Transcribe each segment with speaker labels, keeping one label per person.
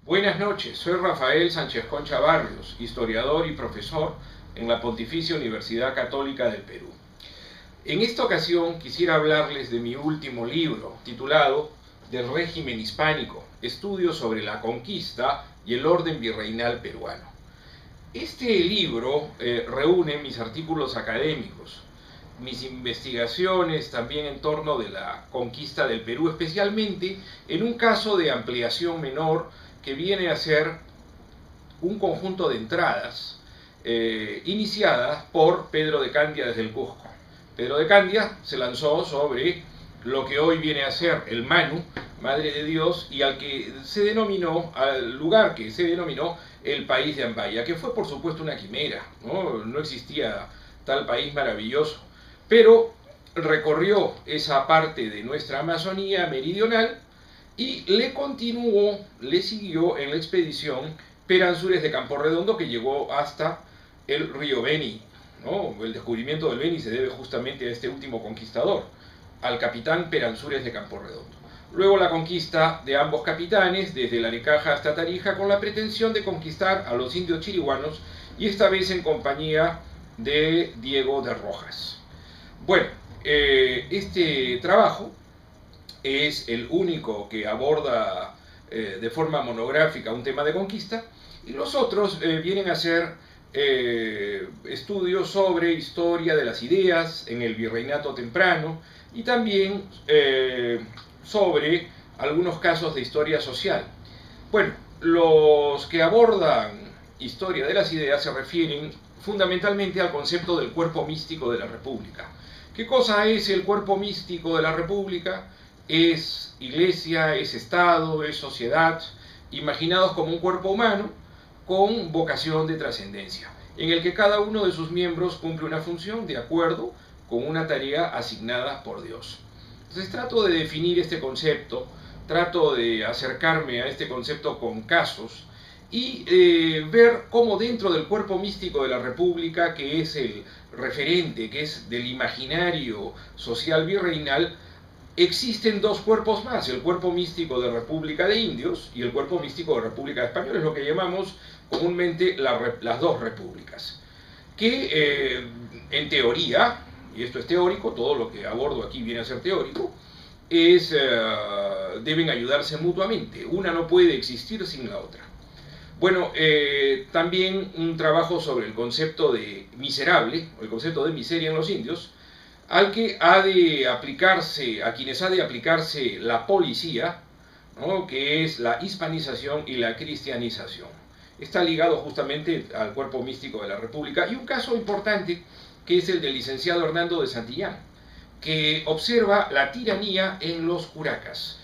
Speaker 1: Buenas noches, soy Rafael Sánchez Concha Barrios, historiador y profesor en la Pontificia Universidad Católica del Perú. En esta ocasión quisiera hablarles de mi último libro, titulado Del régimen hispánico, estudios sobre la conquista y el orden virreinal peruano. Este libro reúne mis artículos académicos, mis investigaciones también en torno de la conquista del Perú, especialmente en un caso de ampliación menor que viene a ser un conjunto de entradas iniciadas por Pedro de Candia desde el Cusco. Pedro de Candia se lanzó sobre lo que hoy viene a ser el Manu, Madre de Dios, y al lugar que se denominó el país de Ambaya, que fue por supuesto una quimera, no existía tal país maravilloso, pero recorrió esa parte de nuestra Amazonía meridional y le siguió en la expedición Peransúrez de Campo Redondo, que llegó hasta el río Beni. El descubrimiento del Beni se debe justamente a este último conquistador, al capitán Peransúrez de Campo Redondo. Luego la conquista de ambos capitanes, desde Laricaja hasta Tarija, con la pretensión de conquistar a los indios chiriguanos, y esta vez en compañía de Diego de Rojas. Bueno, este trabajo es el único que aborda de forma monográfica un tema de conquista, y los otros vienen a ser estudios sobre historia de las ideas en el virreinato temprano, y también sobre algunos casos de historia social. Bueno, los que abordan historia de las ideas se refieren fundamentalmente al concepto del cuerpo místico de la República. ¿Qué cosa es el cuerpo místico de la República? Es iglesia, es Estado, es sociedad, imaginados como un cuerpo humano con vocación de trascendencia, en el que cada uno de sus miembros cumple una función de acuerdo con una tarea asignada por Dios. Entonces trato de definir este concepto, trato de acercarme a este concepto con casos y ver cómo dentro del cuerpo místico de la República, que es el referente, que es del imaginario social virreinal, existen dos cuerpos más, el cuerpo místico de República de Indios y el cuerpo místico de República de Españoles, lo que llamamos comúnmente las dos repúblicas, que en teoría, y esto es teórico, todo lo que abordo aquí viene a ser teórico, deben ayudarse mutuamente, una no puede existir sin la otra. Bueno, también un trabajo sobre el concepto de miserable, o el concepto de miseria en los indios, al que ha de aplicarse, a quienes ha de aplicarse la policía, que es la hispanización y la cristianización. Está ligado justamente al cuerpo místico de la República, y un caso importante que es el del licenciado Hernando de Santillán, que observa la tiranía en los curacas.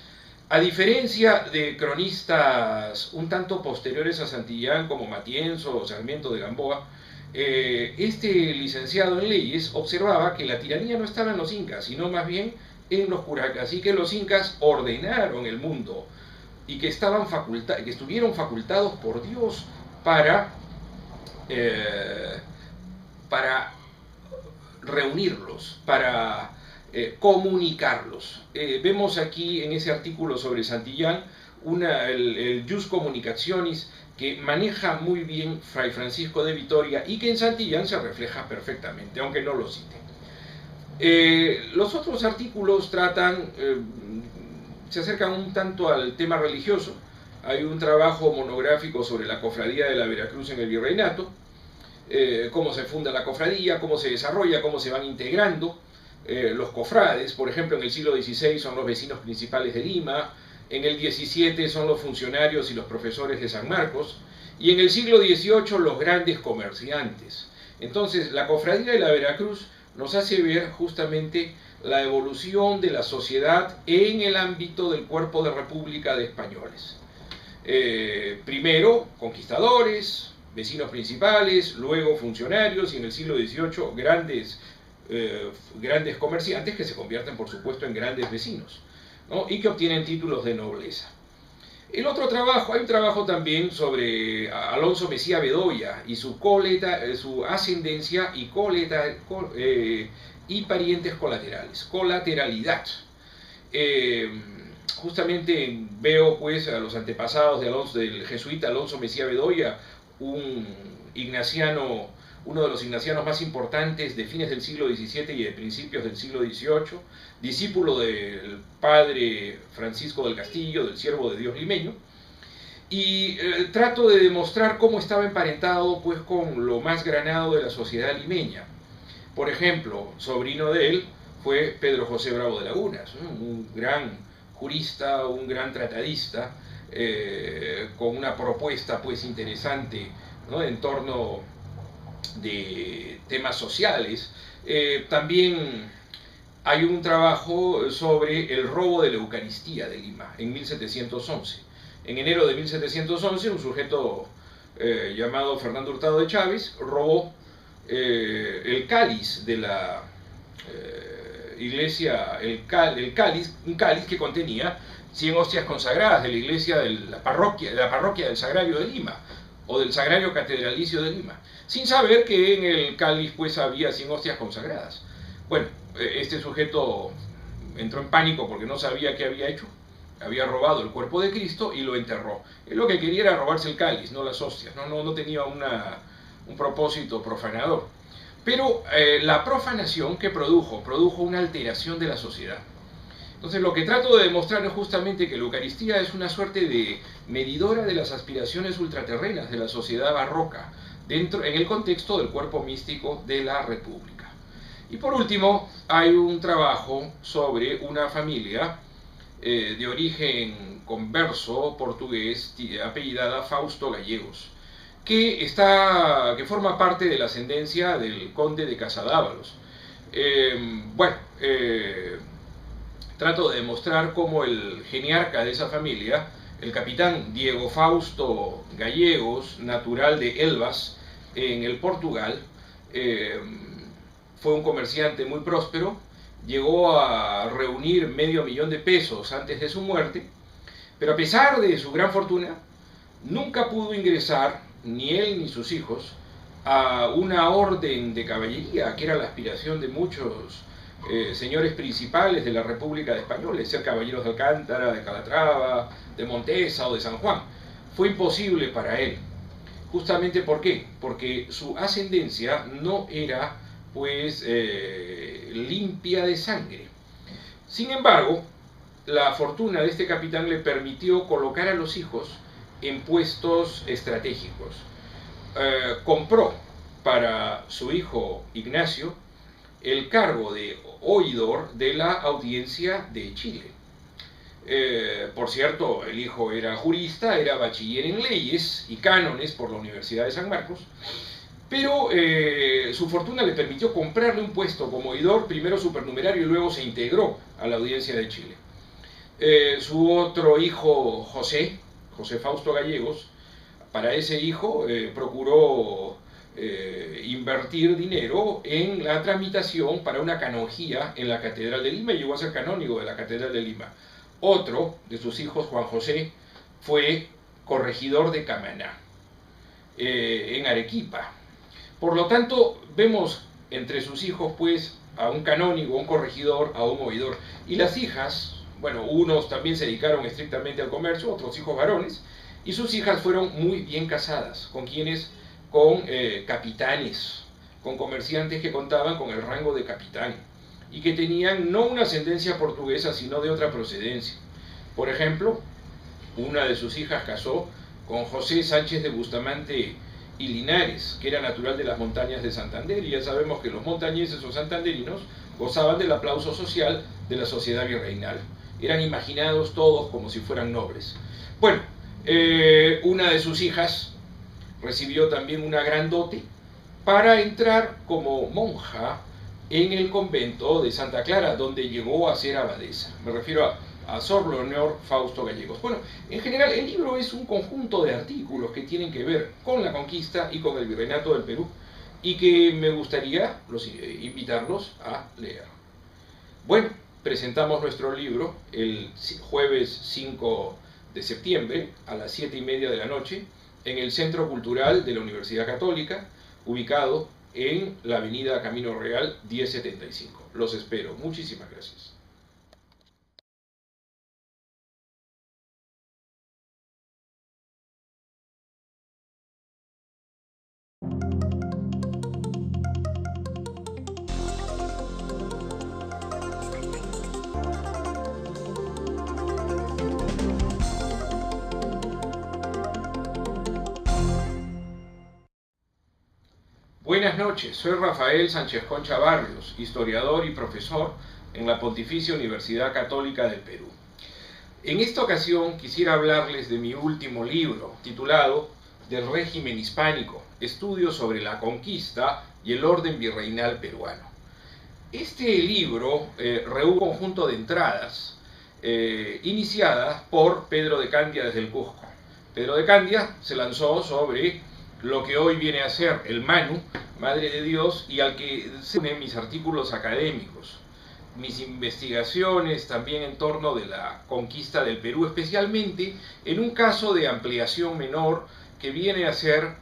Speaker 1: A diferencia de cronistas un tanto posteriores a Santillán como Matienzo o Sarmiento de Gamboa, este licenciado en leyes observaba que la tiranía no estaba en los incas, sino más bien en los curacas, y que los incas ordenaron el mundo y que estuvieron facultados por Dios para reunirlos, para comunicarlos. Vemos aquí en ese artículo sobre Santillán el Jus Communicationis, que maneja muy bien Fray Francisco de Vitoria y que en Santillán se refleja perfectamente, aunque no lo cite. Los otros artículos se acercan un tanto al tema religioso. Hay un trabajo monográfico sobre la cofradía de la Veracruz en el virreinato, cómo se funda la cofradía, cómo se desarrolla, cómo se van integrando los cofrades. Por ejemplo, en el siglo XVI son los vecinos principales de Lima, en el XVII son los funcionarios y los profesores de San Marcos, y en el siglo XVIII los grandes comerciantes. Entonces, la cofradía de la Veracruz nos hace ver justamente la evolución de la sociedad en el ámbito del cuerpo de República de Españoles. Primero, conquistadores, vecinos principales, luego funcionarios, y en el siglo XVIII grandes comerciantes que se convierten, por supuesto, en grandes vecinos, y que obtienen títulos de nobleza. El otro trabajo, hay un trabajo también sobre Alonso Mejía Bedoya y su ascendencia y parientes colaterales, colateralidad. Justamente veo pues a los antepasados del jesuita Alonso Mejía Bedoya, un ignaciano, uno de los ignacianos más importantes de fines del siglo XVII y de principios del siglo XVIII, discípulo del padre Francisco del Castillo, del siervo de Dios limeño, y trato de demostrar cómo estaba emparentado pues con lo más granado de la sociedad limeña. Por ejemplo, sobrino de él fue Pedro José Bravo de Lagunas, un gran jurista, un gran tratadista, con una propuesta pues interesante, ¿no?, en torno de temas sociales. También hay un trabajo sobre el robo de la Eucaristía de Lima en 1711. En enero de 1711 un sujeto llamado Fernando Hurtado de Chávez robó el cáliz de la iglesia, un cáliz que contenía 100 hostias consagradas de la iglesia de la parroquia del Sagrario de Lima, o del Sagrario Catedralicio de Lima, sin saber que en el cáliz pues había 100 hostias consagradas. Bueno, este sujeto entró en pánico porque no sabía qué había hecho. Había robado el cuerpo de Cristo y lo enterró. Él lo que quería era robarse el cáliz, no las hostias, no tenía un propósito profanador. Pero la profanación que produjo una alteración de la sociedad. Entonces lo que trato de demostrar es justamente que la Eucaristía es una suerte de medidora de las aspiraciones ultraterrenas de la sociedad barroca, en el contexto del cuerpo místico de la República. Y por último, hay un trabajo sobre una familia de origen converso portugués, apellidada Fausto Gallegos, que forma parte de la ascendencia del conde de Casadávalos. Trato de demostrar cómo el geniarca de esa familia, el capitán Diego Fausto Gallegos, natural de Elvas, en el Portugal, fue un comerciante muy próspero, llegó a reunir $500,000 de pesos antes de su muerte, pero a pesar de su gran fortuna, nunca pudo ingresar, ni él ni sus hijos, a una orden de caballería, que era la aspiración de muchos señores principales de la República de Españoles, ser caballeros de Alcántara, de Calatrava, de Montesa o de San Juan. Fue imposible para él. Justamente ¿por qué? Porque su ascendencia no era pues limpia de sangre. Sin embargo, la fortuna de este capitán le permitió colocar a los hijos en puestos estratégicos. Compró para su hijo Ignacio el cargo de oidor de la Audiencia de Chile. Por cierto, el hijo era jurista, era bachiller en leyes y cánones por la Universidad de San Marcos, pero su fortuna le permitió comprarle un puesto como oidor, primero supernumerario y luego se integró a la Audiencia de Chile. Su otro hijo, José Fausto Gallegos, para ese hijo procuró invertir dinero en la tramitación para una canonjía en la Catedral de Lima y llegó a ser canónigo de la Catedral de Lima. Otro de sus hijos, Juan José, fue corregidor de Camaná, en Arequipa. Por lo tanto, vemos entre sus hijos pues a un canónigo, a un corregidor, a un oidor. Y las hijas, bueno, unos también se dedicaron estrictamente al comercio, otros hijos varones, y sus hijas fueron muy bien casadas. ¿Con quiénes? Con capitanes, con comerciantes que contaban con el rango de capitán y que tenían no una ascendencia portuguesa, sino de otra procedencia. Por ejemplo, una de sus hijas casó con José Sánchez de Bustamante y Linares, que era natural de las montañas de Santander, y ya sabemos que los montañeses o santanderinos gozaban del aplauso social de la sociedad virreinal. Eran imaginados todos como si fueran nobles. Bueno, una de sus hijas recibió también una gran dote para entrar como monja en el convento de Santa Clara, donde llegó a ser abadesa. Me refiero a Sor Leonor Fausto Gallegos. Bueno, en general el libro es un conjunto de artículos que tienen que ver con la conquista y con el virreinato del Perú y que me gustaría invitarlos a leer. Bueno, presentamos nuestro libro el jueves 5 de septiembre a las 7:30 de la noche en el Centro Cultural de la Universidad Católica, ubicado en la avenida Camino Real 1075. Los espero. Muchísimas gracias. Buenas noches, soy Rafael Sánchez Concha Barrios, historiador y profesor en la Pontificia Universidad Católica del Perú. En esta ocasión quisiera hablarles de mi último libro, titulado Del régimen hispánico, estudios sobre la conquista y el orden virreinal peruano. Este libro reúne un conjunto de entradas iniciadas por Pedro de Candia desde el Cusco. Pedro de Candia se lanzó sobre lo que hoy viene a ser el Manu, Madre de Dios, y al que se unen mis artículos académicos, mis investigaciones también en torno de la conquista del Perú, especialmente en un caso de ampliación menor que viene a ser